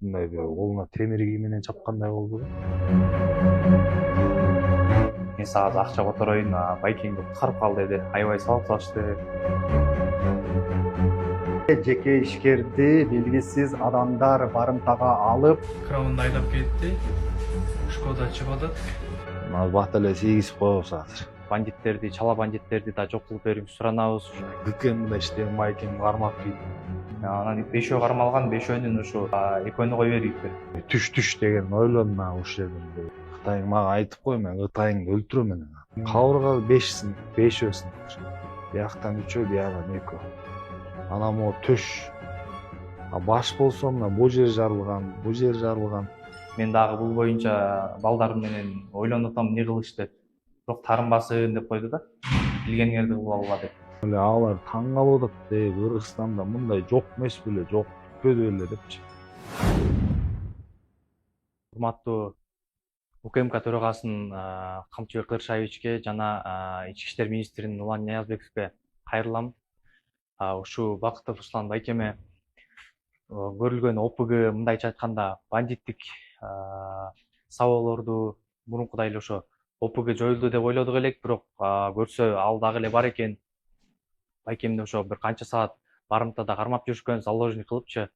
мындай колуна темир кий менен чапкандай болду да. Мен сага азыр акча котороюн, байкеңди куткарып кал деди. Аябай сабап салышты. Жеке ишкерди белгисиз адамдар барымтага алып, Крамында айдап кетти. Шкода чыгып Мына бат эле сегизип коебуз азыр. Бандиттерди, чала бандиттерди да жок кылып берүүңүздү суранабыз. ГКМда иштеген байкем кармап кийди. Анан 5өө кармалган, 5өөнүн ушу экөөнү кое бериптир. Түш деген ойлодум мен ушул жерден. Кытайың мага айтып кой, мен Кытайыңды өлтүрөм менен. Кабыргалы 5сиң, 5өсүң. Бияктан 3өө, бияктан 2өө. Анан могу төш. Баш болсо мына бул жер жарылган, бул жер жарылган. Мен дагы бул боюнча балдарым менен ойлонуп атам, эмне кылышты. Бирок тарынбасын деп койду да. Билгениңерди кылып алгыла деп. Алар таң калып атат, Кыргызстанда мындай жок эмес беле, жок бүтпөдү беле депчи. Урматтуу УКМК төрагасынын Камчыбек Кыдыршаевичке жана Ички иштер министринин Улан Ниязбековке кайрылам. Ушу Бакытов Руслан байкеме көрүлгөн ОПГ мындайча айтканда бандиттик сабоолорду мурункудай эле ошо ОПГ жоюлду деп ойлодук элек, бирок көрсө ал дагы эле бар экен. Байкемди ошо бир канча саат барымтада кармап жүрүшкөн, заложник кылыпчы.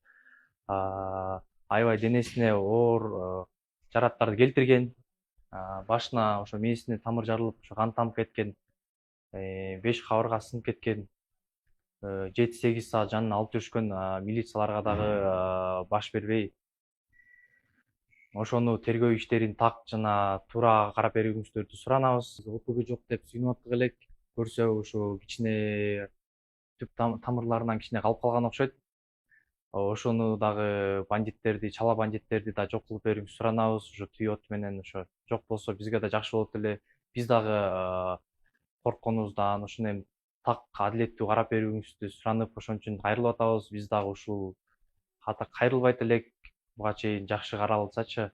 Аябай денесине оор жараттарды келтирген. Башына ошо мээсине тамыр жарылып, ошо кан тамып кеткен. 5 кабыргасы сынып кеткен. 7-8 саат жанын алып жүрүшкөн, милицияларга дагы баш бербей. Ошону тергөө иштерин так жана туура карап берүүңүздөрдү суранабыз. ОПГ жок деп сүйүнүп аттык элек. Көрсө ушу кичине түп тамырларынан кичине калып калган окшойт. Ошону дагы бандиттерди, чала бандиттерди да жок кылып берүүңүздү суранабыз. Ошо түйөт менен ошо жок болсо бизге да жакшы болот эле. Биз дагы коркконубуздан ошону эми так адилеттүү карап берүүңүздү суранып, ошон үчүн кайрылып атабыз. Биз дагы ушул ката кайрылбайт элек. Буга чейин жакшы каралсачы.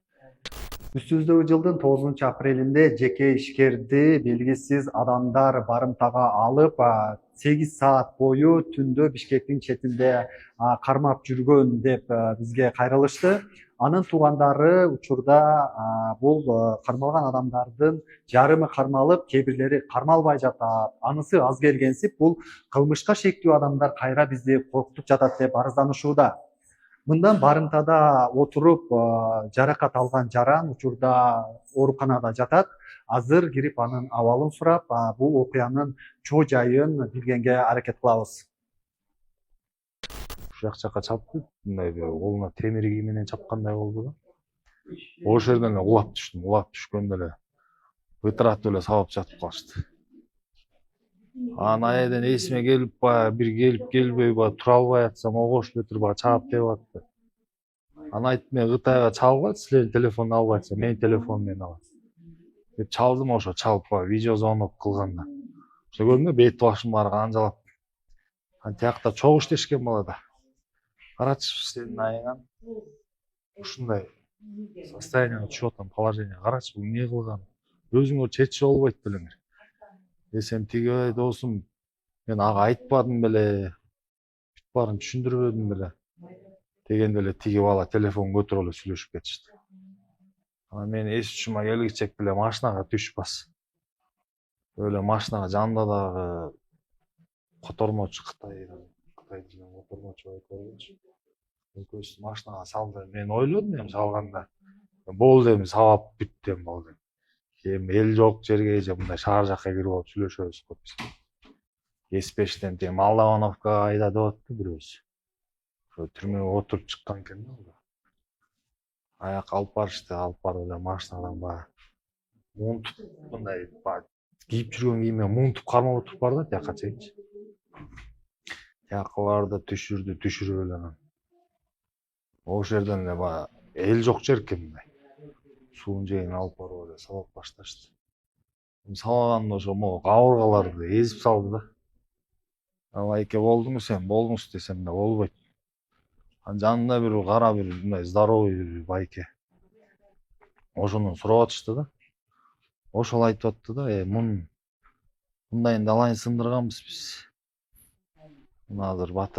үстүбүздөгү жылдын 9 апрелинде жеке ишкерди белгисиз адамдар барымтага алып 8 саат бою түндө Бишкектин четинде кармап жүргөн деп бизге кайрылышты. Анын туугандары учурда бул кармалган адамдардын жарымы кармалып, кээ бирлери кармалбай жатат. Анысы аз келгенсип, бул кылмышка шектүү адамдар кайра бизди коркутуп жатат деп арызданышууда. Мындан барымтада отуруп жаракат алган жаран учурда ооруканада жатат. Азыр кирип анын абалын сурап, бул окуянын чоо жайын билгенге аракет кылабыз. Ушул жакка чапты, мындай колуна темир кий менен чапкандай болду да. Ошол жерден эле улап түштүм. Улап түшкөндө эле бытыратып эле сабап жатып калышты. Анан аяден эсиме келип бир келип келбей тура албай атсам, огошуп өтүрүп чаап деп атты. Анан айтып, мен Кытайга чалгыла, силердин телефонду албай атса, менин телефонду мен алам деп чалдым. Ошо чалып видео звонок кылганда ошо көрдүңбү, бет башым баары канжалап. Тиякта чогуу иштешкен бала да. Карачы, сенин айыңан ушундай состоянияга түшүп аткан положение. Карачы, бул эмне кылган? Өзүңөр четче болбойт белеңер десем, тиги досум, мен ага айтпадым беле, бүт баарын түшүндүрбөдүм беле дегенде эле тиги бала телефон көтөрүп эле сүйлөшүп кетишти. Анан мен эс учума келгичек беле машинага түшүп бас. Эле машинага жанында дагы котормочу Кытайдын котормочу байкелчү. Экөөсү машинага салды. Мен ойлодум эми салганда. Болду, эми сабап бүттүм болду. Эми эл жок жерге же мындай шаар жакка кирип алып сүйлөшөбүз го биз. С5тен тең Молдовановкага айда деп атты бирөөсү. Ошо түрмөгө отуруп чыккан экен да. Аяк алып барышты, алып барып эле машинадан муунтуп, мындай кийип жүргөн кийимине муунтуп кармап отуруп барды да, тияка чейинчи. Тиякыларды түшүрүп эле анан. Ошол жерден эле эл жок жер экен мындай. Суун жээгине алып барып эле сабап башташты. Сабаганда ошо могу кабыргаларды эзип салды да. Байке болдуңу сен, болуңуз десем да болбойт. Анын жанында бир кара, бир мындай здоровый байке. Ошондон сурап атышты да. Ошол айтып атты да, мындайын далайын сындырганбыз биз. Мына азыр бат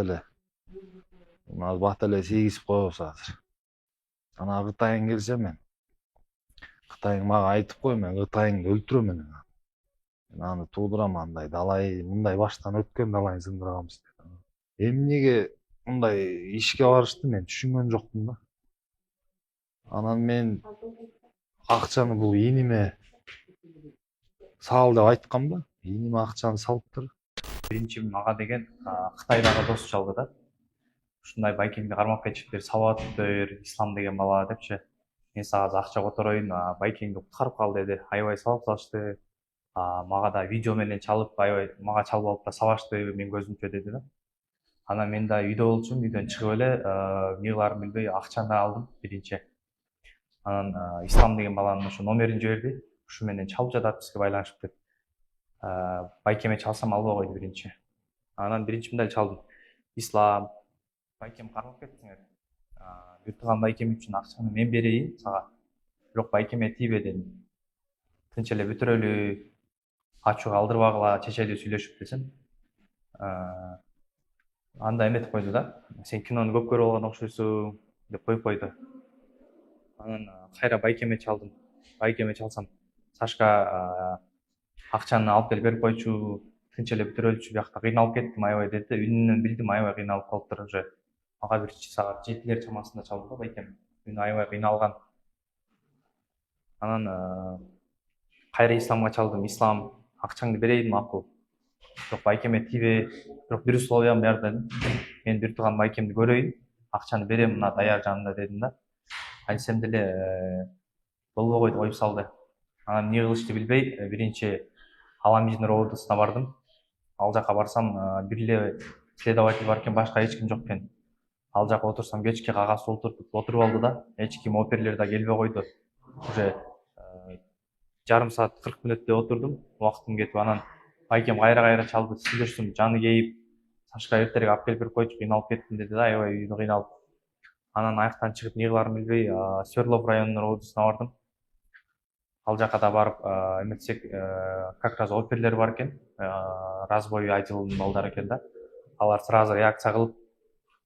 эле сегизип коебуз азыр. Ана Кытайың келсе мен. Кытайың мага айтып кой, мен Кытайыңды өлтүрөм менен. Мен аны туудурам, андай далай, мындай баштан өткөн далайын сындырганбыз деп. Эмнеге мындай ишке барышты мен түшүнгөн жокмун да. Анан мен акчаны бул ийниме сал деп айткам да. Ийниме акчаны салыптыр. Биринчи мага деген Кытайдагы дос чалды да. Ушундай байкемди кармап кетишиптир, сабаттыр, ислам деген бала депчи. Мен сага азыр акча котороюн, байкеңди куткарып кал деди. Аябай сабап салышты. Мага да видео менен чалып, аябай мага чалып алып да сабашты менин көзүмчө деди да. Анан мен да үйдө болчумун, үйдөн чыгып эле эмне кылаарымды билбей акчаны алдым биринчи. Анан Ислам деген баланын ошо номерин жиберди. Ушу менен чалып жатат бизге байланышып деп. Байкеме чалсам албай койду биринчи. Анан биринчи мындай чалдым. Ислам, байкем кармап кеттиңер. Бир тууган байкем үчүн акчаны мен берейин сага. Бирок байкеме тийбе дедим. Тынч эле бүтүрөлү, ачууга алдырбагыла, чечелүү сүйлөшүп десем. Анда эметип койду да. Сен кинону көп көрүп алган окшойсуң деп коюп койду. Анан кайра байкеме чалдым. Байкеме чалсам, Сашка акчаны алып келип берип койчу, тынч эле бүтүрөлүчү, биякта кыйналып кеттим аябай деди. Үнүнөн билдим аябай кыйналып калыптыр уже. Мага бир саат 7 чамасында чалды да байкем. Үнү аябай кыйналган. Анан кайра Исламга чалдым. Ислам, акчаңды берейин макул. Бирок байкеме тийбе, бирок бир условиям бар дедим. Мен бир тууган байкемди көрөйүн, акчаны берем мына даяр жанында дедим да. Айтсам деле болбой койду, коюп салды. Анан эмне кылышты билбей, биринчи Аламиздин ровдосуна бардым. Ал жака барсам, бир эле следователь бар экен, башка эч ким жок экен. Ал жака отурсам, кечке кагаз отуруп алды да. Эч ким, оперлер да келбей койду. Уже жарым саат 40 мүнөттөй отурдум, убактым кетип. Анан байкем кайра чалды, сүйлөштүм, жаны кейип, Сашка эртерээк алып келип берип койчу, кыйналып кеттим деди да, аябай үйдө кыйналып. Анан аяктан чыгып эмне кылаарымды билбей, Свердлов районунун ровдосуна бардым. Ал жака да барып, эметсек, как раз оперлер бар экен, разбой отделинин балдары экен да. Алар сразу реакция кылып,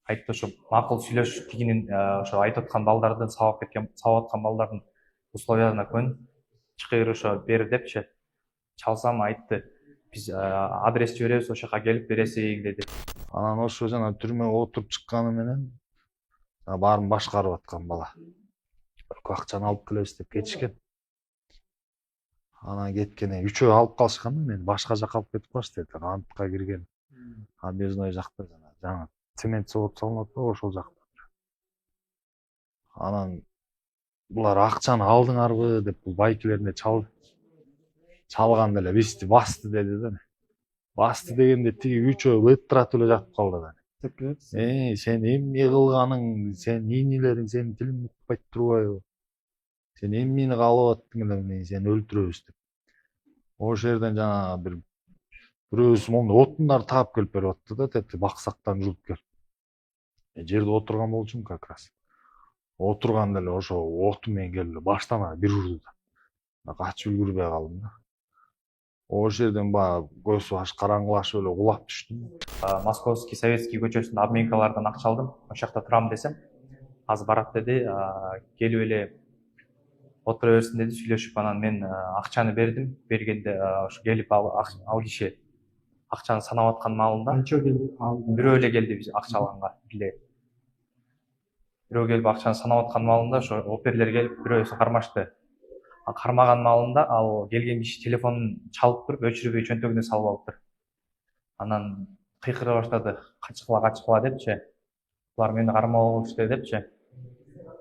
айтты ошо макул сүйлөш, тигинин ошо айтып аткан балдардын сабап аткан балдардын условиясына көн, чыкыр ошо бер депчи. Чалсам айтты, биз адрес жиберебиз, ошол жака келип бересиң деди. Анан ошо жана түрмөгө отуруп чыкканы менен баарын башкарып аткан бала. Акчаны алып келебиз деп кетишкен. Анан кеткене үчөө алып калышкан да, мен башка жака алып кетип калышты, антка кирген. Объездной жакта жаңы цемент завод салынат да, ошол жакта. Анан булар акчаны алдыңарбы деп бул байкелерине чалган деле бизди басты деди да. Басты дегенде тиги үчөө быттыратып эле жатып калды да. Сен эмне кылганың, сен ийнилериң, сенин тилиң укпайт турбайбы? Сен эмнени каалап аттың эле, мени сени өлтүрөбүз деп. Ошол жерден жана бирөөсү моундай отундарды таап келип берип атты да, тетиги баксактан жүрүп келип. Жерде отурган болчумун как раз. Отурган деле ошо оту менен келип баштан бир урду да. Качып үлгүрбөй калдым да. Ошол жерден баягы көз баш караңгылашып эле кулап түштүм. Московский Советский көчөсүндө обменкалардан акча алдым. Ошол жакта турам десем, азыр барат деди, келип эле отура берсин деди, сүйлөшүп. Анан мен акчаны бердим. Бергенде ошо келип ал киши акчаны санап аткан маалында Канча келип алды? бирөө эле келди биз акча алганга. Бирөө келип акчаны санап аткан маалында ошо оперлер келип бирөөсү кармашты. Кармаган маалында ал келген киши телефонун чалып туруп, өчүрбөй чөнтөгүнө салып алыптыр. Анан кыйкыра баштады, качкыла депчи. Булар мени кармап алышты депчи.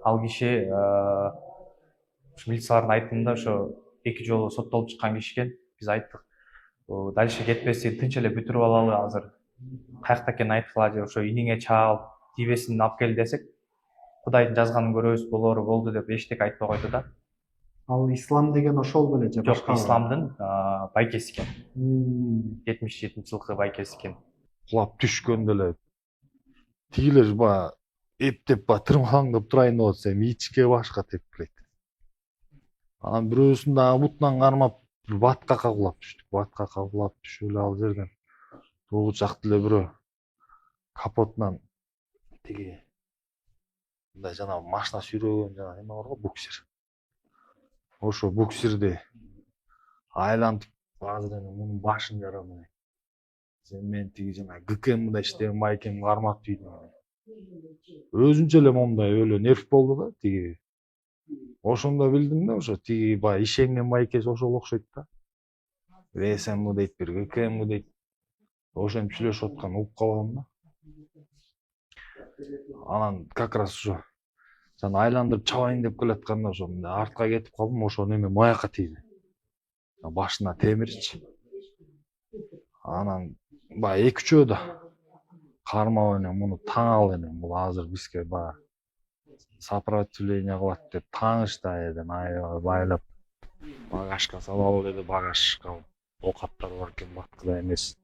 Ал киши милициялардын айтымында ошо 2 жолу соттолуп чыккан киши экен. Биз айттык, дальше кетпесин, тынч эле бүтүрүп алалы азыр. Каякта экенин айткыла же ошо иниңе чал, тийбесин алып кел десек, Кудайдын жазганын көрөбүз, болору болду деп эчтеке айтпай койду да. Ал Ислам деген ошол беле же Жок, башка? Исламдын байкеси экен. 77-жылкы байкеси экен. Кулап түшкөндө эле тигилер баягы эптеп тырмалаңдап турайын деп атса, ичке башка тепкилейт. Анан бирөөсүн дагы бутунан кармап баткакка кулап түштүк. Баткакка кулап түшүп эле ал жерден тугучакты эле бирөө капотунан тиги мындай жанагы машина сүйрөгөн жана неме бар го, буксир. Ошо буксирди айлантып азыр эми мунун башын жарамай. Мен тиги жана ГКМда иштеген байкем кармап тийди. Өзүнчө эле момундай өлө нерв болду да тиги. Ошондо билдим да, ошо тиги баягы ишенген байкеси ошол окшойт да. Бир СМ дейт, бир ГКМ дейт. Ошентип сүйлөшүп атканын угуп калгам да. Анан как раз ошо жана айландырып чабайын деп келатканда ошо артка кетип калдым, ошо неме маякка тийди. Башына темирчи. Анан баягы 2-3 да кармап эне муну таңал эне, бул азыр бизге баягы сопротивление кылат деп таңышты айдан аябай байлап багажга салалы деди. Багажга оокаттар бар экен, баткыда эмес.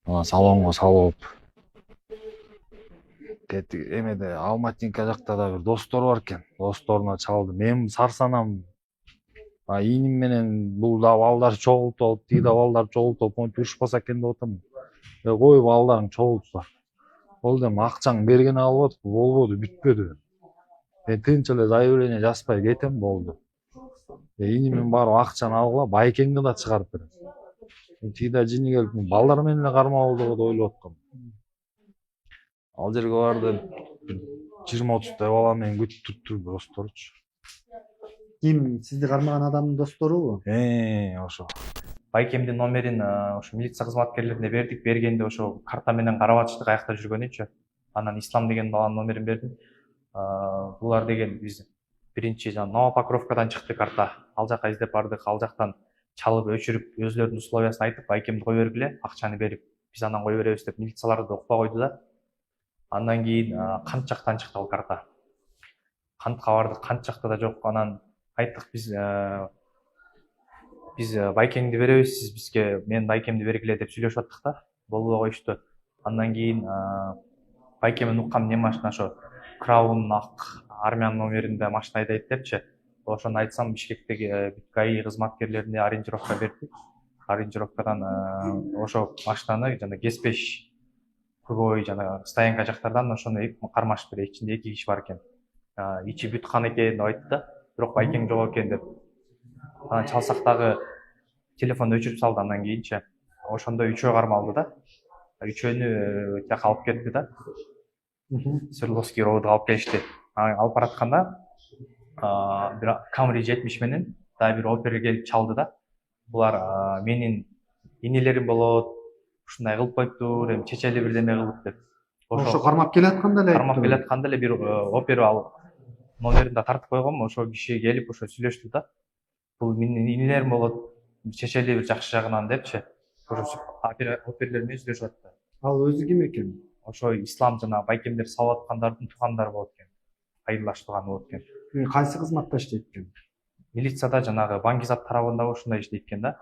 Анан салонго салып кеттик. Эмеде Алматинка жакта да бир достор бар экен. Досторуна чалды. Мен сарсанам. Ийним менен бул да балдар чогултуп алып, тиги да балдар чогултуп алып, урушпаса экен деп атам. Кой балдарың чогултса. Ол дем акчаң бергени алып атып, болбоду, бүтпөдү. Мен тынч эле заявление жазбай кетем, болду. Ийнимин барып акчаны алгыла, байкеңди да чыгарып берем. Тиги да жини келип, балдар менен эле кармап алды го деп ойлоп аткам. Ал жерге барды 20-30 бала менен күтүп туруп досторчу. Ким сизди кармаган адамдын досторубу? Ошо. Байкемдин номерин ошо милиция кызматкерлерине бердик. Бергенде ошо карта менен карап атышты каякта жүргөнүчү. Анан Ислам деген баланын номерин бердим. Булар деген биз биринчи жана Новопокровкадан чыкты карта. Ал жака издеп бардык. Ал жактан чалып өчүрүп өзлөрүнүн условиясын айтып, байкемди кое бергиле, акчаны берип, биз анан кое беребиз деп милицияларды укпай койду да. Андан кийин Кант жактан чыкты ал карта. Кантка бардык, Кант жакта да жок. Анан айттык, биз байкеңди беребиз, сиз бизге мен байкемди бергиле деп сүйлөшүп аттык да. Болбой коюшту. Андан кийин байкемин уккам, не машина ошо Краун ак армиянын номеринде машина айдайт депчи. Ошону айтсам, Бишкектеги ГАИ кызматкерлерине ориентировка бердик. Ориентировкадан ошо машинаны жана Кеспеш Көгөй жана Стоянка жактардан ошону кармашып берет. Ичинде 2 киши бар экен. Ичи бүткан экен деп айтты да. Бирок байкең жок экен деп. Анан чалсак дагы телефонду өчүрүп салды. Андан кийинчи ошондо 3 кармалды да. 3-өнү тияка алып кетти да. Свердловский роодго алып келишти. Алып баратканда бир Camry 70 менен дагы бир Opel келип чалды да. Булар менин инелерим болот, ушундай кылып коюптур, эми чечели бирдеме кылып деп. Ошо кармап келатканда эле кармап келатканда эле бир Opel ал номерин да тартып койгом. Ошо киши келип ошо сүйлөштү да. Бул менин инелерим болот, чечели бир жакшы жагынан депчи. Ошо Opel'лер менен сүйлөшүп атты. Ал өзү ким экен? Ошо Ислам жана байкемдер салып аткандардын туугандары болот экен. Айылдаш тууганы болот экен. Кайсы кызматта иштейт экен? Милицияда жанагы Баңгизат тарабында ушундай иштейт экен да.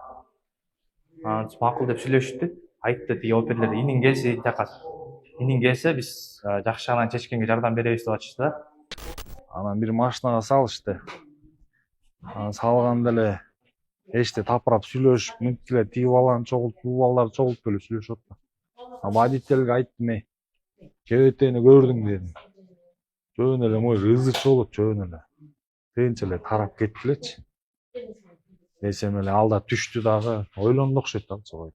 Макул деп сүйлөшүптү. Айтты тиги Opel'лер, иниң келсе тияка. Иниң келсе биз жакшы жагынан чечкенге жардам беребиз деп атышты да. Анан бир машинага салышты. Анан салганда эле эште тапырап сүйлөшүп, мынтип эле тиги баланы чогултуп, бул балдарды чогултуп эле сүйлөшүп атты. Водительге айттым, кебетени көрдүң дедим. Жөн эле могу ызычы болот, жөн эле. Тынч эле тарап кетти элечи. Эсем эле алда түштү дагы, ойлонду окшойт алчы.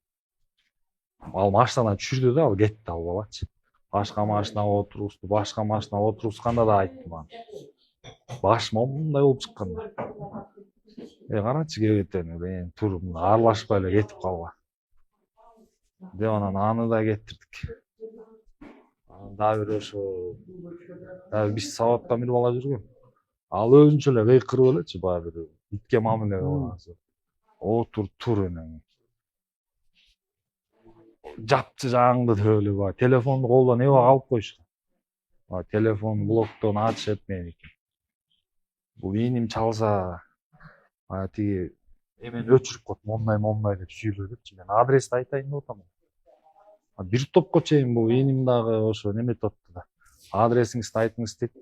Ал машинадан түшүрдү да, ал кетти ал балачы. Башка машинага отурусту, башка машинага отурусканда да айттым ага. Башыма мындай болуп чыкканда. Карачы кебетени, мен туруп аралашпай эле кетип калган. Деп анан аны да кеттирдик. Дагы бир ошо биз сабатка бир бала жүргөн. Ал өзүнчө эле кыйкырып элечи, баягы бир итке мамиле кылган. Тур эне. Жапчы жааңды деп эле баягы телефонду колдон эбак алып коюшкан. Телефон блоктон ачып мен бул иним чалса тиги эмени өчүрүп коет, мондай деп сүйлө депчи. Мен адрести айтайын деп атам. Бир топко чейин бул иним дагы ошо неметип атты да. Адресиңизди айтыңыз дейт.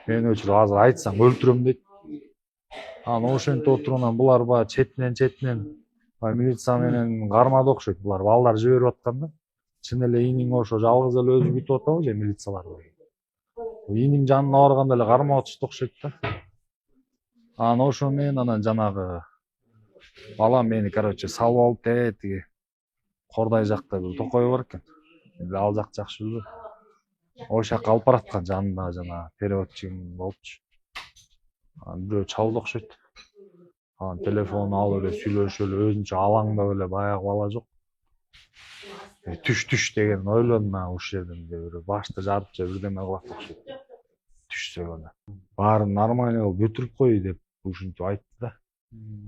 Мен өчүрүп азыр айтсаң өлтүрөм дейт. Анан ошентип отурганан булар баягы четинен милиция менен кармады окшойт. Булар балдар жиберип атканда чын эле иниң ошо жалгыз эле өзү бүтүп атабы же милициялар? Иним жанына барганда эле кармап атышты окшойт да. Анан ошо менен анан жанагы балам мени, короче, салып алып тиги Кордай жакта бир токой бар экен. Мен ал жакты жакшы билбейм. Ошол жака алып бараткан, жанында жанагы переводчигим болупчу. Анан бирөө чалды окшойт. Анан телефонун алып эле сүйлөшүп эле өзүнчө алаңдап эле баягы бала жок. Түш деген ойлодум мен ушул жерден бир башты жарып же бирдеме кылат окшойт. Түшсө гана. Баарын нормально кылып бүтүрүп кой деп ушинтип айтты да.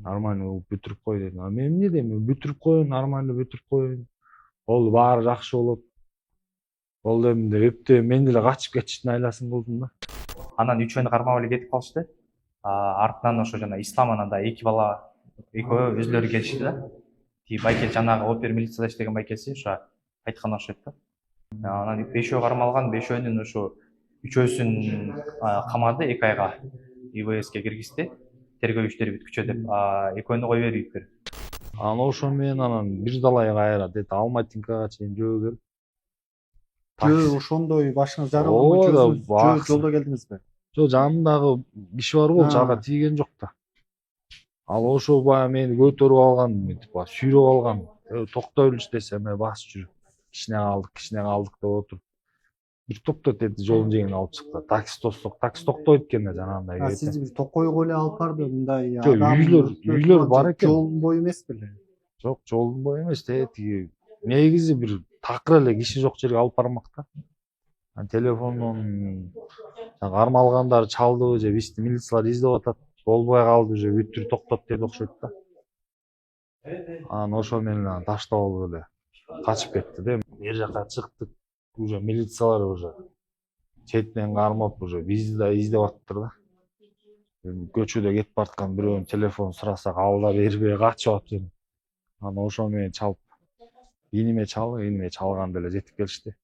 Нормально кылып бүтүрүп кой дедим. А мен эмне дейм? Бүтүрүп коеюн, нормально бүтүрүп коеюн. Ол баары жакшы болот. Ол дедим деп эптеп мен деле качып кетиштин айласын кылдым да. Анан үчөөнү кармап эле кетип калышты. Артынан ошо жана Ислам анан да эки бала экөө өзүлөрү келишти да. Тиги байкел жанагы опер милицияда иштеген байкелси ошо айткан окшойт да. Анан бешөө кармалган, бешөөнүн ошо үчөөсүн камады 2 айга. ИВСке киргизди. Тергөө иштери бүткүчө деп, экөөнү кое бериптир. Анан ошо менен анан бир далай кайра дейт Алматинкага чейин жөө келип. Жөө ошондой башыңыз жарылганбы, жөө жолдо келдиңизби? Жок, жанымдагы киши бар болчу, ага тийген жок да. Ал ошо баягы мени көтөрүп алган, мынтип сүйрөп алган. Токтой элчи десем, бас жүр. Кичине калдык деп отуруп. Бир токтот деди, жолдун жээгине алып чыкты. Такси токтойт экен да жанагындай. Сиз бир токойго эле алып барды, мындай Жок, үйлөр бар экен. Жолдун бою эмес беле? Жок, жолдун бою эмес, тиги негизи бир такыр эле киши жок жерге алып бармак да. Телефондон кармалгандары чалдыбы же бизди милициялар издеп атат, болбой калды уже бүттүр токтот деди окшойт да. Анан ошо менен таштап алып эле качып кетти да. Бер жака чыктык, уже милициялар уже четинен кармап уже бизди да издеп атыптыр да. Көчөдө кетип бараткан бирөөнүн телефонун сурасак ал да бербей качып атып. Анан ошо менен чалып иниме чалганда эле жетип келишти.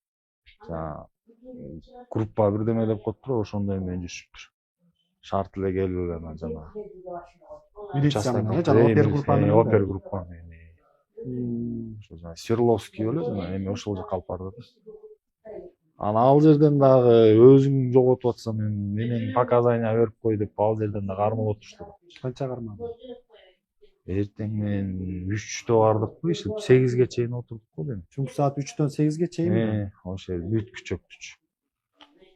Группа бирдеме деп коюптур, ошондой менен жүрүшүптүр. Шарт эле келип эле анан жанагы Милиция менен жана опер группа менен. Ошо жана Свердловский беле жана эми ошол жака алып барды да. Анан ал жерден дагы өзүң жоготуп атсаң менен показания берип кой деп ал жерден да кармап отурушту. Канча кармады? Эртең менен 3-тө бардыкпы, иштеп 8ге чейин отурдук эми. Чүнкү саат 3-төн 8ге чейинби? Ошо бүткүчөктүчү.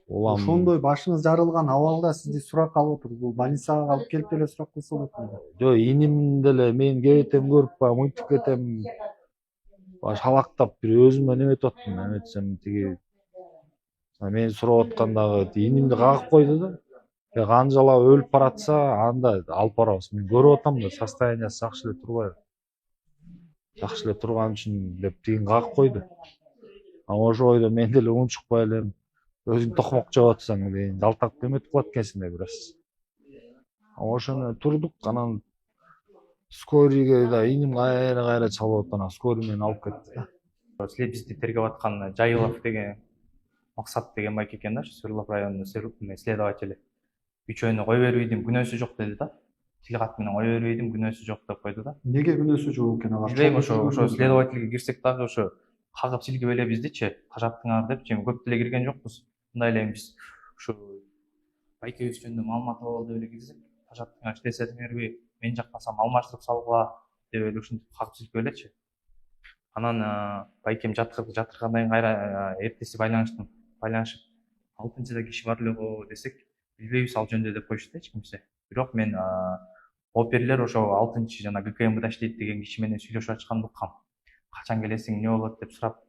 Улам Ошондой башыңыз жарылган абалда сизди суракка алып отур. Бул больницага алып келип деле сурак кылса болот. Жок, иним деле мен кебетем көрүп баягы мынтип кетем. Шалактап бир өзүмө неметип аттым. Эметсем тиги мени сурап аткандагы инимди кагып койду да. Канжалап өлүп баратса, анда алып барабыз. Мен көрүп атам да, состояниясы жакшы эле турбайбы. Жакшы эле турган үчүн деп тигин кагып койду. Ошо ойдо мен деле унчукпай эле өзүң токмок жеп атсаң дейин жалтак эметип калат экенсиң да бир аз. Ошону турдук, анан скорыйга да иним кайра чалып атып, анан скорый менен алып кетти да. Силер бизди тергеп аткан Жайылов деген Максат деген байке экен да, Свердлов районунун следователи. Үчөөнү кое бербейдим, күнөөсү жок деди да. Тилкат менен кое бербейдим, күнөөсү жок деп койду да. Неге күнөөсү жок экен алар? Билбейм, ошо следовательге кирсек дагы ошо кагып силкеп эле биздичи, тажаттыңар депчи, көп деле кирген жокпуз. Мындай эле биз ушу байкебиз жөнүндө маалымат алалы деп эле кирсек, тажаттыңар иштесеңерби, мен жакпасам алмаштырып салгыла деп эле ушинтип кагып силкеп элечи. Анан байкем жатыргандан кийин кайра эртеси байланышып 6-да киши бар эле го десек, билбейбиз ал жөнүндө деп коюшту эч кимсе. Бирок мен оперлер ошо 6 жана ГКМБда иштейт деген киши менен сүйлөшүп ачканды уккам. Качан келесиң, эмне болот деп сурап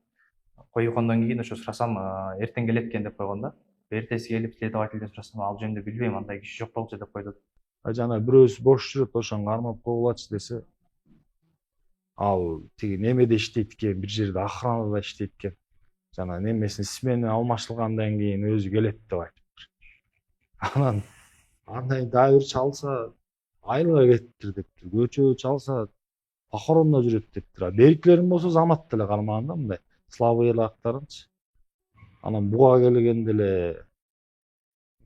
койгондон кийин ошо сурасам, эртең келет экен деп койгон да. Эртеси келип следовательден сурасам, ал жөнүндө билбейм, андай киши жок болчу деп койду. Жана бирөөсү бош жүрөт, ошону кармап койгулачы десе, ал тиги немеде иштейт экен, бир жерде охранада иштейт экен. Жана немесин смена алмашылгандан кийин өзү келет деп айтыптыр. Анан андай дайыр чалса айылга кетиптир дептир. Көчө чалса похоронда жүрөт дептир. Беркилерин болсо замат деле кармаганда мындай слабый элактарынчы. Анан буга келгенде эле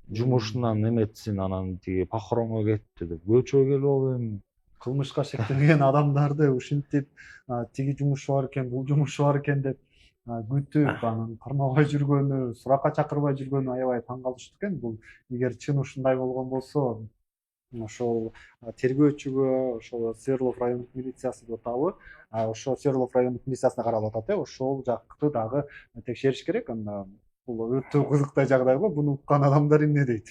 жумушунан неметсин, анан тиги похоронго кетти деп. Көчөгө келип алып эми кылмышка шектелген адамдарды ушинтип тиги жумушу бар экен, бул жумушу бар экен деп күтүп анан кармабай жүргөнү, суракка чакырбай жүргөнү аябай таң калышты экен. Бул эгер чын ушундай болгон болсо, ошол тергөөчүгө ошол Свердлов райондук милициясы деп атабы, ошо Свердлов райондук милициясына каралып атат ошол жакты дагы текшериш керек. Бул өтө кызыктай жагдай го. Буну уккан адамдар эмне дейт?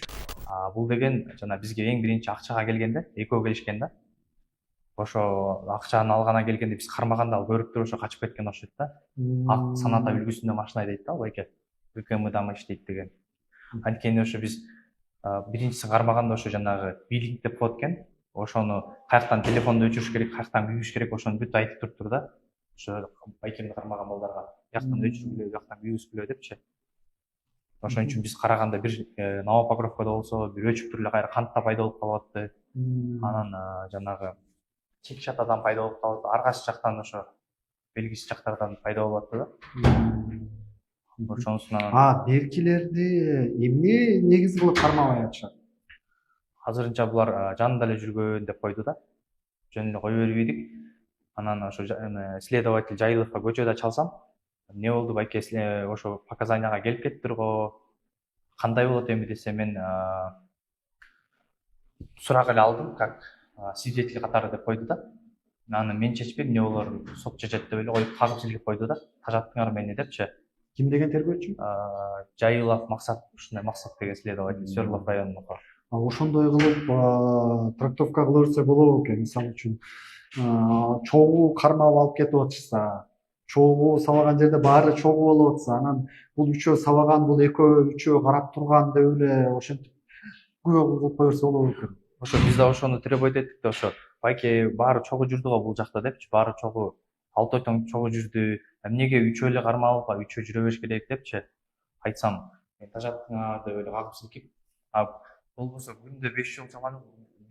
Бул деген жана бизге эң биринчи акчага келгенде экөө келишкен да. Ошо акчаны алганы келгенде биз кармаганда ал көрүп туруп ошо качып кеткен окшойт да. Ак саната үлгүсүндө машина айдайт да ал байке. УКМдамы иштейт деген. Анткени ошо биз биринчисин кармаганда ошо жанагы биллинг деп коет экен. Ошону каяктан телефонду өчүрүш керек, каяктан күйгүш керек, ошону бүт айтып туруптур да. Ошо байкемди кармаган балдарга бияктан өчүргүлө, бияктан күйгүзгүлө депчи. Ошон үчүн биз караганда бир Новопокровкада болсо бир өчүп туруп эле кайра кантта пайда болуп калып атты. Анан жанагы чек шатадан пайда болуп калып, ар кайсы жактан ошо белгисиз жактардан пайда болуп атты да. Ошонусунан Беркилерди эмне негиз кылып кармабай атышат? азырынча булар жанында эле жүргөн деп койду да. Жөн эле кое бербейдик. Анан ошо следователь Жайыловго көчөдө чалсам, эмне болду байке, ошо показанияга келип кеттир го, кандай болот эми десе, мен сурак эле алдым, как свидетель катары деп койду да. Анан мен чечпейм, эмне болорун сот чечет деп эле коюп кагып силгип койду да. Тажаттыңар мени депчи. Ким деген тергөөчү? Жайылов Максат, ушундай Максат деген следователь, Свердлов районунуку. Ошондой кылып трактовка кыла берсе болобу экен. Мисалы үчүн чогуу кармап алып кетип атышса, чогуу сабаган жерде баары чогуу болуп атса, анан бул үчөө сабаган, бул экөө үчөө карап турган деп эле ошентип күбө кылып кое берсе болобу экен. Ошо биз да ошону требовать эттик да, ошо байке баары чогуу жүрдү го бул жакта депчи, баары чогуу, алты ойтон чогуу жүрдү. Эмнеге үчөө эле кармалып, үчөө жүрө бериш керек депчи. Айтсам, тажаттыңар деп эле кагып силкип, болбосо күндө 5 жолу чалган,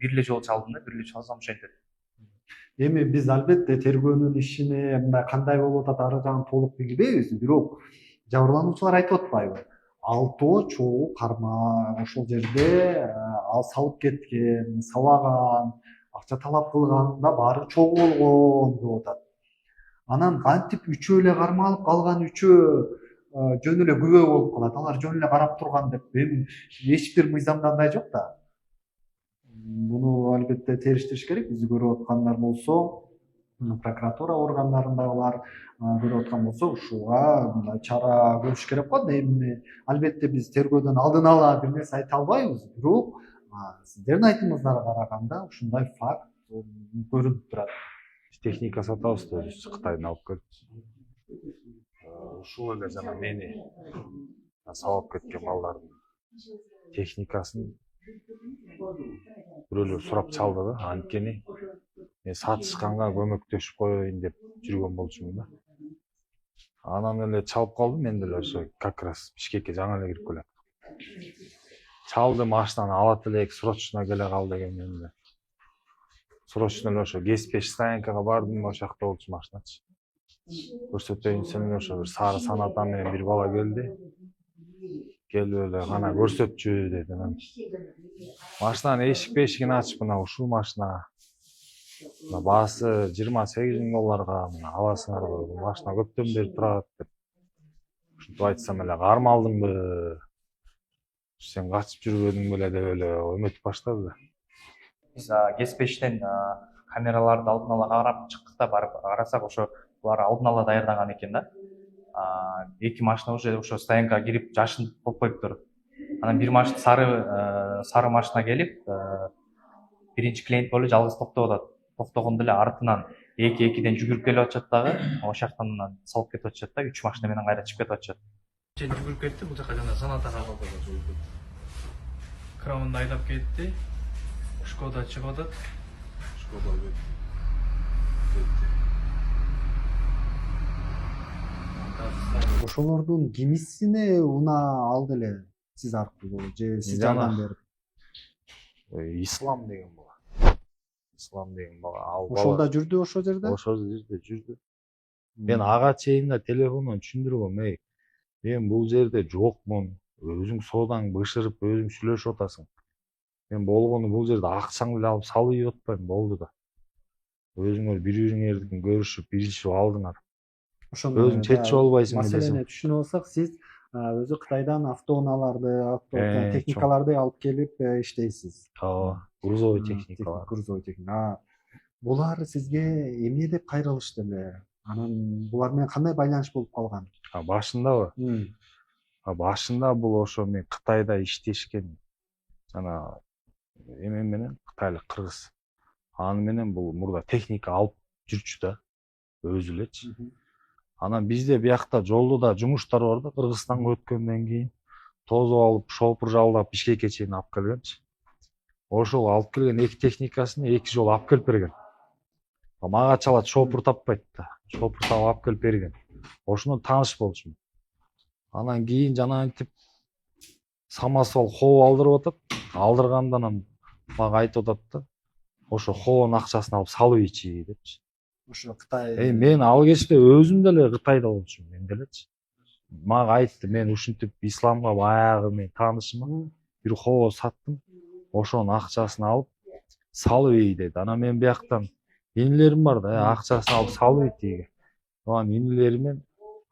бир эле жолу чалдым да, бир эле чалсам ошентет. Эми биз албетте тергөөнүн ишини мындай кандай болуп атат ары жагын толук билбейбиз, бирок жабырлануучулар айтып атпайбы? Алтоо чогуу кармап ошол жерде ал салып кеткен, сабаган, акча талап кылганда баары чогуу болгон деп атат. Анан кантип үчөө эле кармалып, калган үчөө жөн эле күбө болуп калат, алар жөн эле карап турган деп эми эч бир мыйзамда андай жок да. Буну албетте териштириш керек. Бизди көрүп аткандар болсо, прокуратура органдарындагылар көрүп аткан болсо, ушуга мындай чара көрүш керек го. Эми албетте биз тергөөдөн алдын ала бир нерсе айта албайбыз, бирок сиздердин айтымыңыздарга караганда ушундай факт көрүнүп турат. Техника сатабыз да, өзүбүз Кытайдан алып келип. Ушул эле жана мени сабап кеткен балдардын техникасын бирөөлөр сурап чалды да. Анткени мен сатышканга көмөктөшүп коеюн деп жүргөн болчумун да. Анан эле чалып калдым, мен деле ошо как раз Бишкекке жаңы эле кирип келем. Чалды, машинаны алат элек, срочно келе кал деген менде. Срочно эле ошо ГЭС-5 стоянкага бардым, ошол жакта болчу машиначы. Көрсөтөйүн десем, ошо бир сары саната менен бир бала келди. Келип эле кана көрсөтчү деди. Машинанын эшигин ачып, мына ушул машина. Мына баасы $28,000 мына аласыңар го. Бул машина көптөн бери турат деп. Ушинтип айтсам эле кармалдыңбы? Сен качып жүрбөдүң беле деп эле өмөтүп баштады. Биз ГЭС-5тен камераларды алдын ала карап чыктык да, барып карасак, ошо булар алдын ала даярдаган экен да. Эки машина уже ошо стоянкага кирип жашынып болуп коюптур. Анан бир машина сары машина келип, биринчи клиент болуп жалгыз токтоп атат. Токтогондо эле артынан экиден жүгүрүп келип атышат дагы. Ошол жактан салып кетип атышат да, 3 машина менен кайра чыгып кетип атышат. Сен жүгүрүп кетти, бул жака жана санатага калды жолу. Крамында айдап кетти. Шкода чыгып атат. Шкода кетти. Ошолордун кимисине унаа алды эле сиз аркылуу же сиз жардам берип? Ислам деген бала. Ислам деген бала. Ошолда жүрдү, ошол жерде? Ошол жерде жүрдү. Мен ага чейин да телефондон түшүндүргөм, мен бул жерде жокмун. Өзүң соодаң бышырып, өзүң сүйлөшүп атасың. Мен болгону бул жерде акчаңды эле алып салып атпайм, болду да. Өзүңөр бири-бириңердин көрүшүп, билишип алдыңар. Ошону өзүң чечип албайсың маселени элесиң. түшүнүп алсак, сиз өзү Кытайдан автоунааларды, Чоң. техникаларды алып келип иштейсиз. Ооба, грузовой техникалар. Грузовой техника. Булар сизге эмне деп кайрылышты эле? Анан булар менен кандай байланыш болуп калган? Башындабы? Башында бул ошо мен Кытайда иштешкен жана эме менен кытайлык кыргыз. Аны менен бул мурда техника алып жүрчү да, өзү элечи. Анан бизде биякта жолдо жумуштар бар да, Кыргызстанга өткөндөн кийин тозуп алып, шопур жалдап Бишкекке чейин алып келгенчи. Ошол алып келген эки техникасын эки жолу алып келип берген. Мага чалат шопур таппайт да. Шопур таап алып келип берген. Ошондон тааныш болчумун. Анан кийин жанагынтип самосвал хоо алдырып атат. Алдырганда анан мага айтып атат да, ошо хоонун акчасын алып салып ийчи депчи. Ошо Кытай. Мен ал кечте өзүм деле Кытайда болчумун мен делечи. Мага айтты, мен ушинтип исламга баягы мен таанышыма бир хоо саттым. Ошонун акчасын алып салып ий деди. Анан мен бияктан инилерим бар да, акчасын алып салып ий тиги. Анан инилеримен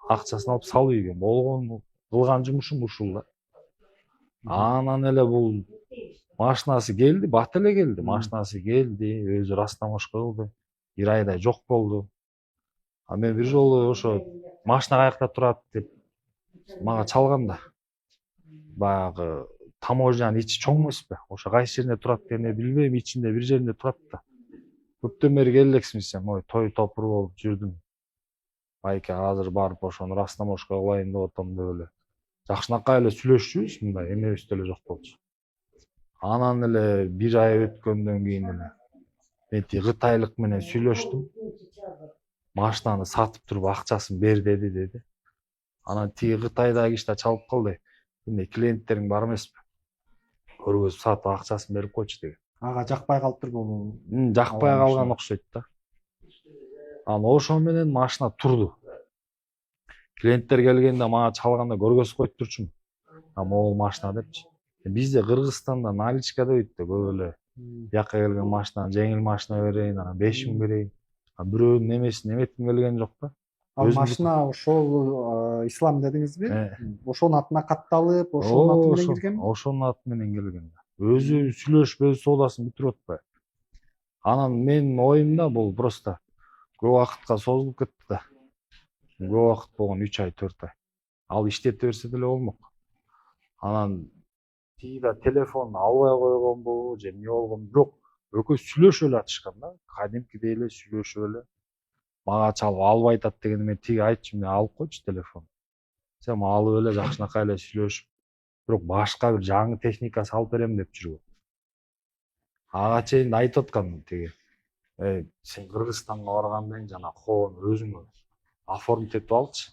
акчасын алып салып ийген. Болгон кылган жумушум ушул да. Анан эле бул машинасы келди, бат эле келди. Машинасы келди, өзү растаможка кылды. Бир айдай жок болду. Мен бир жолу ошо машина каякта турат деп мага чалганда, баягы таможнянын ичи чоң эмеспи? Ошо кайсы жеринде турат дегенди билбейм, ичинде бир жеринде турат да. Көптөн бери келе элексиң десем, ой, той топур болуп жүрдүм. Байке азыр барып ошону растаможка кылайын деп атам деп эле. Жакшынакай эле сүйлөшчүбүз, мындай эмебиз деле жок болчу. Анан эле бир ай өткөндөн кийин эле мен тиги кытайлык менен сүйлөштүм. Машинаны сатып туруп акчасын бер деди. Анан тиги Кытайдагы киши да чалып калды. Эмне клиенттериң бар эмеспи? Көргөзүп сатып акчасын берип койчу деген. Ага жакпай калыптыр бул. Жакпай калган окшойт да. Анан ошо менен машина турду. Клиенттер келгенде мага чалганда көргөзүп коюп турчумун. Могул машина депчи. Бизде Кыргызстанда наличка дейт да көп эле. Бияка келген машина, жеңил машина берейин, анан 5000 берейин. Бирөөнүн немесин эметким келген жок да. Ал машина ошол ислам дедиңизби? Ошонун атына катталып, ошонун аты менен киргенби? Ошонун аты менен келген. Өзү сүйлөшүп, өз соодасын бүтүрүп атпайбы? Анан менин оюмда бул просто көп убакытка созулуп кетти да. Көп убакыт болгон 3 ай, 4 ай. Ал иштете берсе деле болмок. Анан тиги да телефон албай койгонбу, же эмне болгон жок. Экөөс сүйлөшүп эле атышкан да. Кадимкидей эле сүйлөшүп эле. Мага чалып албай атат дегенде мен тиги айтчумун, алып койчу телефон. Сен алып эле жакшынакай эле сүйлөшүп, бирок башка бир жаңы техника салып берем деп жүргөн. Ага чейин айтып аткан тиги. Сен Кыргызстанга баргандан кийин жана хоону өзүң оформить этип алчы.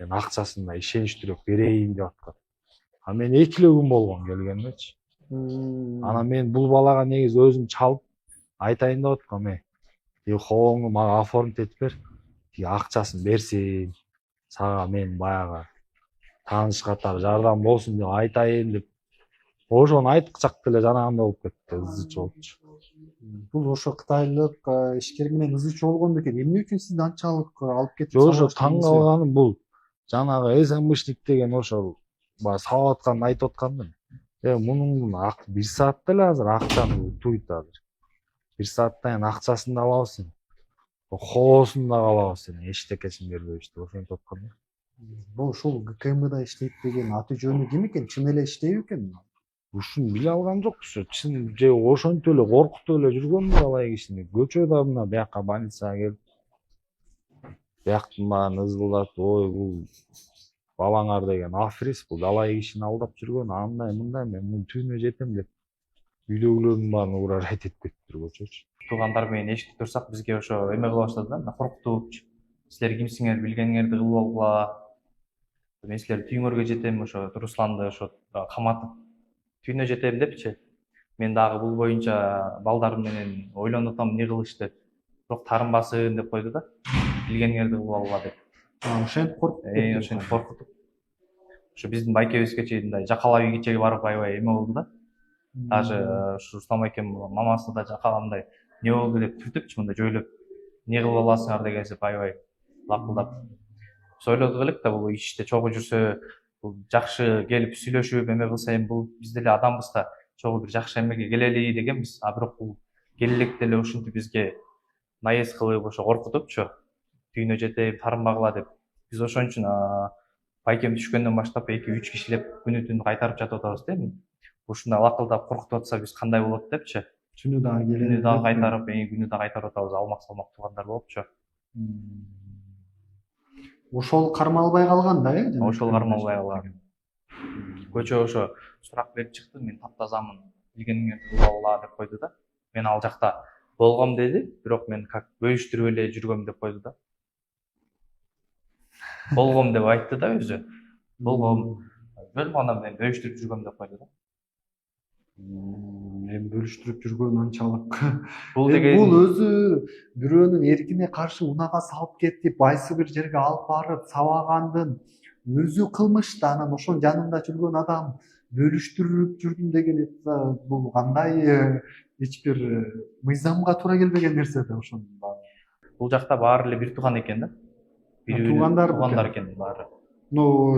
Мен акчасын да ишеничтүүрөөк берейин деп аткан. Мен 2 күн болгон келгенмечи. Анан мен бул балага негизи өзүм чалып айтайын деп аткам, тиги хооңду мага оформить этип бер. Тиги акчасын берсин. Сага мен баягы тааныш катары жардам болсун деп айтайын деп. Ошону айткычак деле жанагындай болуп кетти, ызычы болчу. Бул ошо кытайлык ишкер менен ызычы болгон бекен. Эмне үчүн сизди анчалык алып кетип салып? Ошо таң калганым бул жанагы СМБшник деген ошол баягы сабап атканын айтып аткан да. Мунун 1 саатта эле азыр акчаны утуйт азыр. 1 сааттан кийин акчасын да алабыз. Хоосун да алабыз, эчтекесин бербейбиз деп ошентип аткан да. Бул ушул ГКМда иштейт деген аты жөнү ким экен? Чын эле иштейби экен? Ушун биле алган жокпуз. Чын же ошентип эле коркутуп эле жүргөнбү алай кишини. Көчөдө мына бияка больницага келип, бияктын баарын ызгылдатып, ой бул балаңар деген африс, бул далай кишини алдап жүргөн, андай мындай, мен мунун түбүнө жетем деп үйдөгүлөрдүн баарын урар айтып кетиптир көчөчү. Туугандар менен эшикти турсак, бизге ошо эме кыла баштады да, коркутуп, силер кимсиңер, билгениңерди кылып алгыла. Мен силердин түйүңөргө жетем, ошо Русланды ошо каматып түйүнө жетем депчи. Мен дагы бул боюнча балдарым менен ойлонуп атам, эмне кылышты. Бирок таарынбасын деп койду да. Билгениңерди кылып алгыла деп. Ошентип коркутуп. Ошентип коркутуп. Ошо биздин байкебизге чейин мындай жакалап ийгичеге барып аябай эме болду да. Даже ушу Руслан байкем мамасы да жакаламдай не болду деп түртүпчү, мындай жойлоп. Эмне кылып аласыңар дегенсип аябай лапылдап. Биз ойлодук элек да бул иште чогуу жүрсө, бул жакшы келип сүйлөшүп эме кылса эми бул биз деле адамбыз да чогуу бир жакшы эмеге келели дегенбиз. А бирок бул келе электе эле ушинтип бизге наезд кылып ошо коркутупчу. Түйүнө жетейин, тарынбагыла деп. Биз ошон үчүн байкем түшкөндөн баштап 2-3 кишилеп күнү түн кайтарып жатып атабыз да эми. Ушундай лакылдап коркутуп атса биз кандай болот депчи. Түнү дагы Күнү келет. дагы кайтарып, күнү дагы кайтарып атабыз. Алмак туугандар болупчу. Ошол кармалбай калган да, Ошол кармалбай калган. Көчө ошо сурак берип чыкты, мен таптазамын, билгениңерди кылып алгыла деп койду да. Мен ал жакта болгом деди, бирок мен как бөлүштүрүп эле жүргөм деп койду да. Болгом деп айтты да өзү. Болгом. Анан мен бөлүштүрүп жүргөм деп койду да. Эми бөлүштүрүп жүргөн анчалык. Бул Бул деген өзү бирөөнүн эркине каршы унага салып кетип, байсы бир жерге алып барып сабагандын өзү кылмыш да, анан ошонун жанында жүргөн адам бөлүштүрүп жүрдүм деген бул кандай эч бир мыйзамга туура келбеген нерсе да ошонун баары. бул жакта баары эле бир тууган экен да. Туугандар экен баары.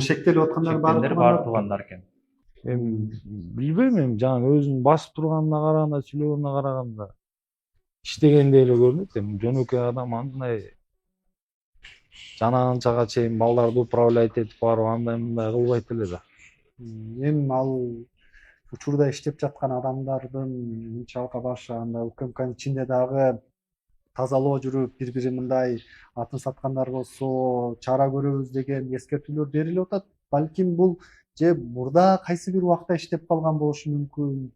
Шектелип аткандар Баары туугандар экен. Эми билбейм, эми жана өзүнүн басып турганына караганда, сүйлөгөнүнө караганда иштегендей эле көрүнөт. Эми жөнөкөй адам андай жанагынчага чейин балдарды управлять этип барып андай мындай кылбайт эле да. Эми ал учурда иштеп жаткан адамдардын мынчалык башы анда УКМКнын ичинде дагы тазалоо жүрүп, бири мындай атын саткандар болсо чара көрөбүз деген эскертүүлөр берилип атат. Балким бул же мурда кайсы бир убакта иштеп калган болушу мүмкүн,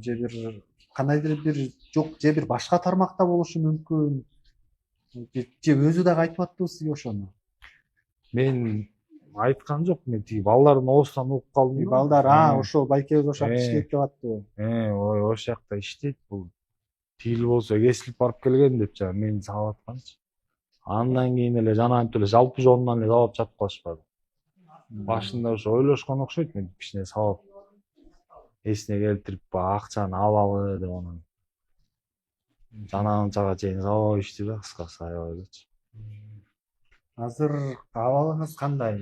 же бир кандайдыр бир жок, же бир башка тармакта болушу мүмкүн. Же өзү дагы айтып аттыбы сизге ошону? Мен айткан жок, мен тиги балдардын оозунан угуп калдым. Балдар, ошо байкебиз ошол жакта иштейт деп аттыбы? Ой, ошол жакта иштейт бул. Тигил болсо кесилип барып келген деп жана мени салып атканчы. Андан кийин эле жанагынтип эле жалпы жонунан эле салып жатып калышпады. Башында ошо ойлошкон окшойт, мен кичине салып эсине келтирип акчаны алалы деп анан жанагынчага чейин салбап ишти да, кыскасы аябай элечи. Азыр абалыңыз кандай?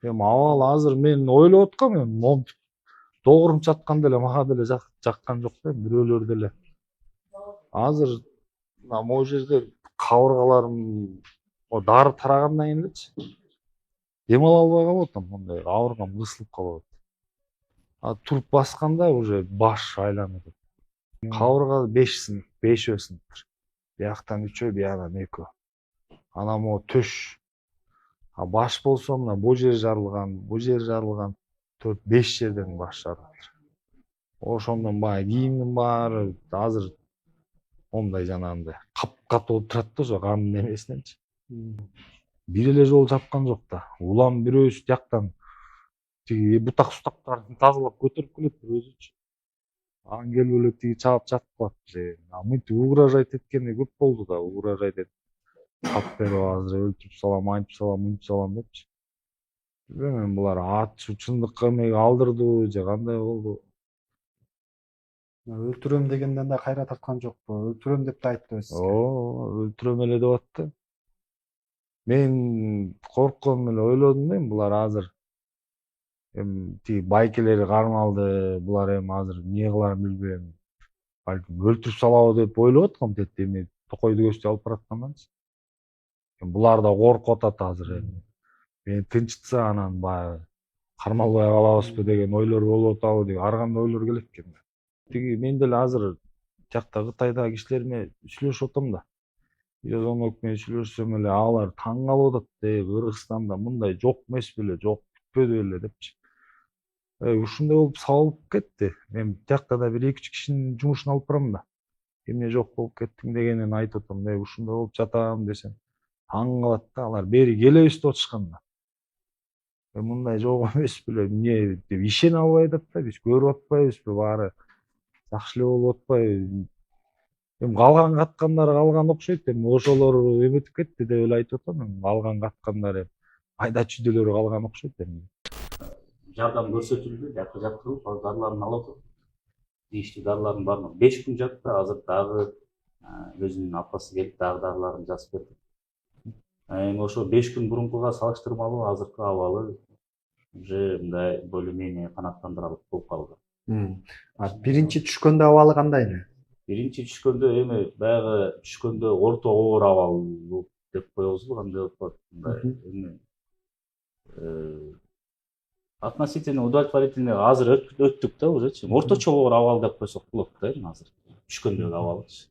Эми абал азыр мен ойлоп аткам, эми монтип догуруп жатканда эле мага деле жаккан жок да, бирөөлөр деле. Азыр могу жерде кабыргаларым дары тарагандан кийин элечи дем ала албай калып атам, мындай кабыргам кысылып калып атат. Туруп басканда уже баш айланып атат. Кабырга 5 сынык, 5 сыныктыр. Бияктан 3, бияктан 2. Анан могу төш. Баш болсо мына бул жер жарылган, 4-5 жерден баш жарылат. Ошондон баягы кийимдин баары азыр мондай жанагындай капкатуу болуп турат да, ошо кандын эмесиненчи. Бир эле жолу чапкан жок да. Улам бирөөсү тияктан тиги бутак-сутактарды тазалап көтөрүп келет өзүчү. Анан келип эле тиги чаап жатып калат. Мынтип угрожать эткени көп болду да, угрожать этип тап берип азыр өлтүрүп салам, антип салам, мынтип салам депчи. Билбейм, булар чындыкка эмеге алдырдыбы же кандай болду. Өлтүрөм дегенден да кайра тарткан жокпу? Өлтүрөм деп да айтты сизге. Өлтүрөм эле деп атты. Мен коркконун эле ойлодум да, булар азыр эми тиги байкелери кармалды, булар эми азыр эмне кыларын билбейм. Балким өлтүрүп салабы деп ойлоп аткам, тетти эми токойду көчтү алып баратканданчы. Булар да коркуп атат азыр эми. Мени тынчытса анан баягы кармалбай калабызбы деген ойлор болуп атабы деген ар кандай ойлор келет экен. Тиги мен деле азыр жакта Кытайдагы кишилер сүйлөшүп атам да. Озондоп менен сүйлөшсөм эле алар таң калып атат. Кыргызстанда мындай жок эмес беле, жок бүтпөдү беле депчи. Ушундай болуп сабылып кетти. Мен тиякта да бир 2-3 кишинин жумушун алып барам да. Эмне жок болуп кеттиң дегенин айтып атам. Ушундай болуп жатам десем, таң калат да, алар бери келебиз деп атышкан да. Мындай жок эмес беле, эмне деп ишене албай атат да, биз көрүп атпайбызбы, баары жакшы эле болуп атпайбы. Эми калган каткандары калган окшойт, эми ошолор эметип кетти деп эле айтып атам. Калган каткандары айда чүйдөлөрү калган окшойт эми. Жардам көрсөтүлдү, жаткырылып, азыр дарыларын алып атат. Тийиштүү дарылардын баарын 5 күн жатты, азыр дагы өзүнүн апасы келип дагы дарыларын жазып берди. Эми ошо 5 күн мурункуга салыштырмалуу азыркы абалы уже мындай более-менее канааттандырарлык болуп калды. Биринчи түшкөндө абалы кандай эле? Биринчи түшкөндө эми баягы түшкөндө орто оор абал деп коебузбу, кандай болуп калат мындай эми относительно удовлетворительный азыр өттүк да ужечи. Орточо оор абал деп койсок болот да эми азыр түшкөндөгү абалычы.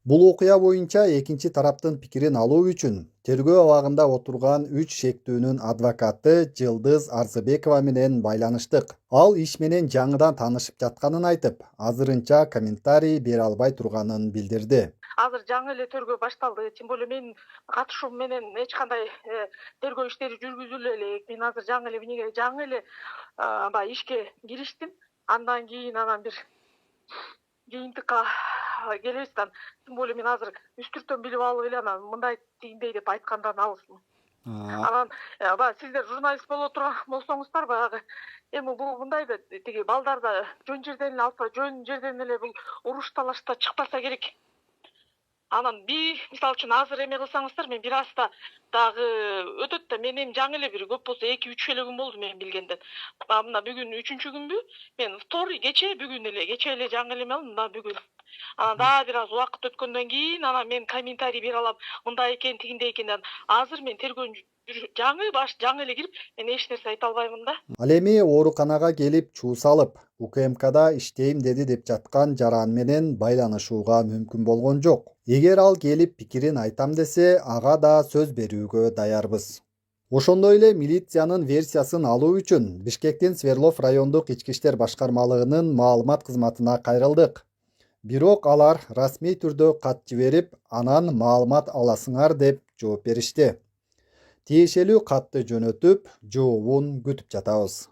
Бул окуя боюнча экинчи тараптын пикирин алуу үчүн тергөө абагында отурган 3 шектүүнүн адвокаты Жылдыз Арзыбекова менен байланыштык. Ал иш менен жаңыдан таанышып жатканын айтып, азырынча комментарий бере албай турганын билдирди. Азыр жаңы эле тергөө башталды. Тем более менин катышуум менен эч кандай тергөө иштери жүргүзүлө элек. Мен азыр жаңы эле баягы ишке кириштим. Андан кийин бир жыйынтыкка келебиз. Тем более мен азыр үстүртөн билип алып эле мындай тигиндей деп айткандан алысмын. Анан баягы сиздер журналист болсоңуздар баягы эми бул мындай да тиги балдарда жөн жерден эле алса, жөн жерден эле бул уруш талашта чыкпаса керек. Анан мисалы үчүн азыр эме кылсаңыздар, мен бир аста дагы өтөт да, мен эми жаңы эле бир көп болсо 2-3 эле күн болду мен билгенден. Мына бүгүн 3-үчү күнбү? Мен второй кече эле жаңы эле мына бүгүн. Анан дагы бир аз убакыт өткөндөн кийин анан мен комментарий бере алам. Мындай экен, тигиндей экен. Азыр мен тергөөнү жаңы эле кирип, мен эч нерсе айта албаймын да. Ал эми ооруканага келип чуу салып, УКМКда иштейм деди деп жаткан жаран менен байланышууга мүмкүн болгон жок. Эгер ал келип пикирин айтам десе, ага да сөз берүүгө даярбыз. Ошондой эле милициянын версиясын алуу үчүн Бишкектин Сверлов райондук ички иштер башкармалыгынын маалымат кызматына кайрылдык. Бирок алар расмий түрдө кат жиберип, анан маалымат аласыңар деп жооп беришти. Тиешелүү катты жөнөтүп, жообун күтүп жатабыз.